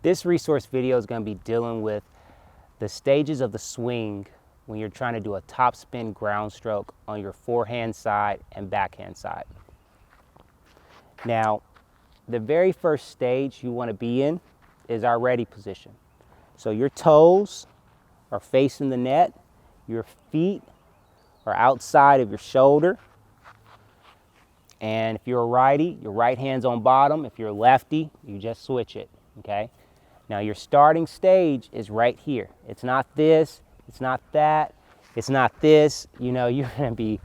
This resource video is going to be dealing with the stages of the swing when you're trying to do a topspin ground stroke on your forehand side and backhand side. Now, the very first stage you want to be in is our ready position. So your toes are facing the net, your feet are outside of your shoulder, and if you're a righty, your right hand's on bottom. If you're a lefty, you just switch it, okay? Now your starting stage is right here. It's not this, it's not that, it's not this. You know, you're gonna be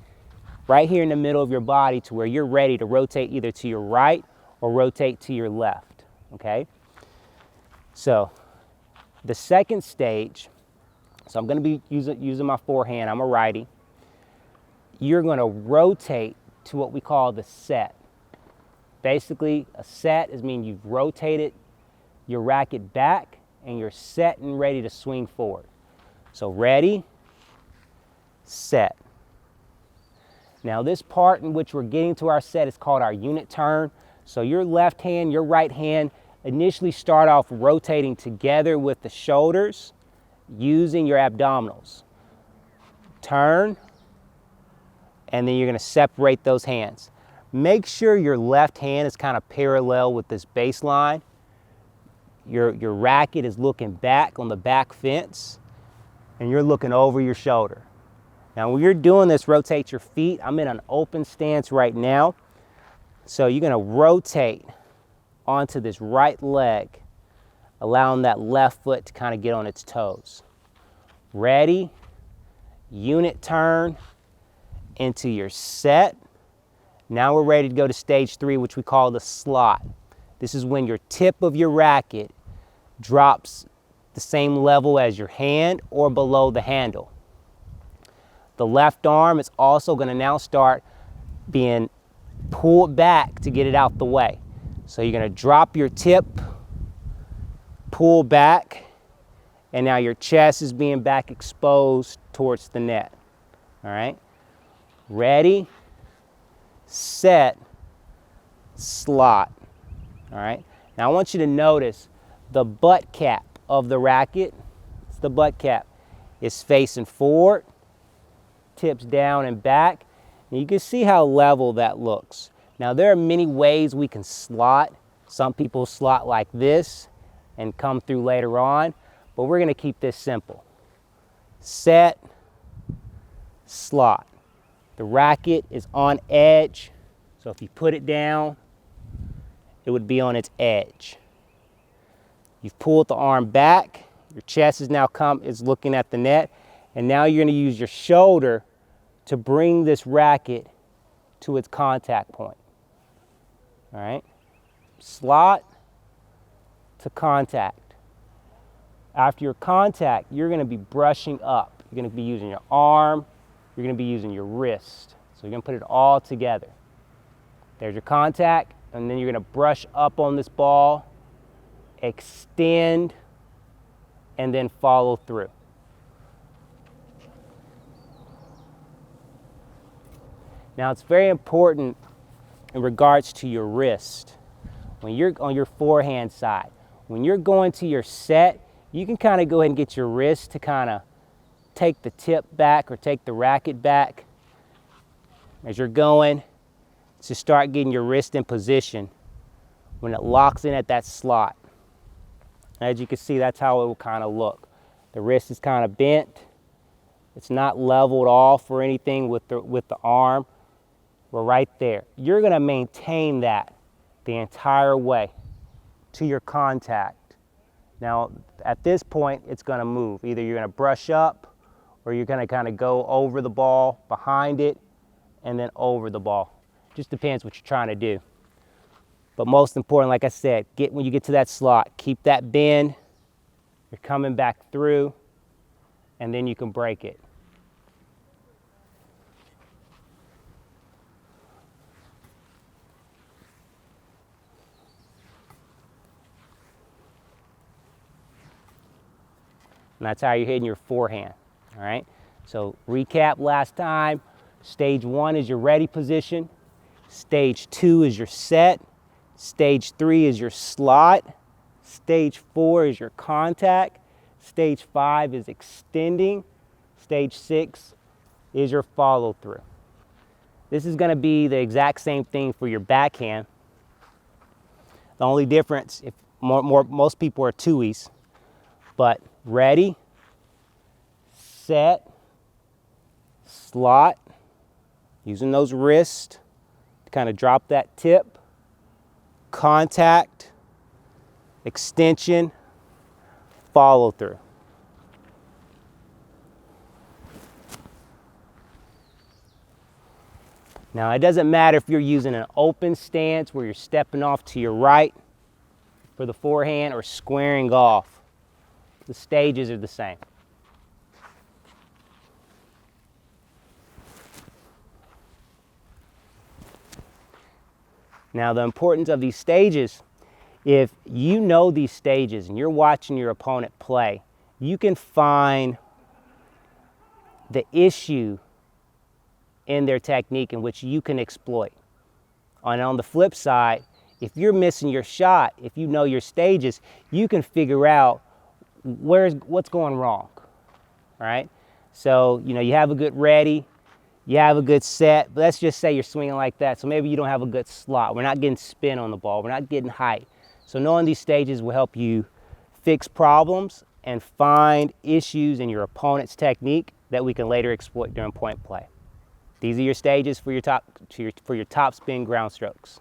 right here in the middle of your body to where you're ready to rotate either to your right or rotate to your left, okay? So the second stage, so I'm gonna be using my forehand, I'm a righty. You're gonna rotate to what we call the set. Basically, a set is mean you've rotated your racket back and you're set and ready to swing forward. So ready, set. Now this part in which we're getting to our set is called our unit turn. So your left hand, your right hand initially start off rotating together with the shoulders using your abdominals. Turn, and then you're going to separate those hands. Make sure your left hand is kind of parallel with this baseline. Your racket is looking back on the back fence, and you're looking over your shoulder. Now when you're doing this, rotate your feet. I'm in an open stance right now. So you're going to rotate onto this right leg, allowing that left foot to kind of get on its toes. Ready, unit turn into your set. Now we're ready to go to stage 3, which we call the slot. This is when your tip of your racket drops the same level as your hand or below the handle. The left arm is also going to now start being pulled back to get it out the way. So you're going to drop your tip, pull back, and now your chest is being back exposed towards the net. All right? Ready, set, slot. All right? Now I want you to notice the butt cap of the racket, it's the butt cap, is facing forward, tips down and back. And you can see how level that looks. Now there are many ways we can slot. Some people slot like this and come through later on, but we're gonna keep this simple. Set, slot. The racket is on edge, so if you put it down, it would be on its edge. You've pulled the arm back, your chest is now is looking at the net, and now you're gonna use your shoulder to bring this racket to its contact point. All right? Slot to contact. After your contact, you're gonna be brushing up. You're gonna be using your arm, you're gonna be using your wrist. So you're gonna put it all together. There's your contact, and then you're gonna brush up on this ball, extend, and then follow through. Now it's very important in regards to your wrist. When you're on your forehand side, when you're going to your set, you can kind of go ahead and get your wrist to kind of take the tip back or take the racket back. As you're going, to start getting your wrist in position when it locks in at that slot. As you can see, that's how it will kind of look. The wrist is kind of bent. It's not leveled off or anything with the arm. We're right there. You're gonna maintain that the entire way to your contact. Now, at this point, it's gonna move. Either you're gonna brush up or you're gonna kind of go over the ball, behind it, and then over the ball. Just depends what you're trying to do. But most important, like I said, when you get to that slot, keep that bend. You're coming back through, and then you can break it. And that's how you're hitting your forehand, all right? So recap last time, stage 1 is your ready position, stage 2 is your set, stage 3 is your slot, Stage 4 is your contact. Stage 5 is extending. Stage 6 is your follow through. This is going to be the exact same thing for your backhand. The only difference, if most people are two-ies, but ready, set, slot, using those wrists to kind of drop that tip, contact, extension, follow through. Now, it doesn't matter if you're using an open stance where you're stepping off to your right for the forehand or squaring off. The stages are the same. Now, the importance of these stages, if you know these stages and you're watching your opponent play, you can find the issue in their technique in which you can exploit. And on the flip side, if you're missing your shot, if you know your stages, you can figure out what's going wrong, right? So, you have a good ready, you have a good set, but let's just say you're swinging like that, so maybe you don't have a good slot. We're not getting spin on the ball, we're not getting height. So knowing these stages will help you fix problems and find issues in your opponent's technique that we can later exploit during point play. These are your stages for your top spin ground strokes.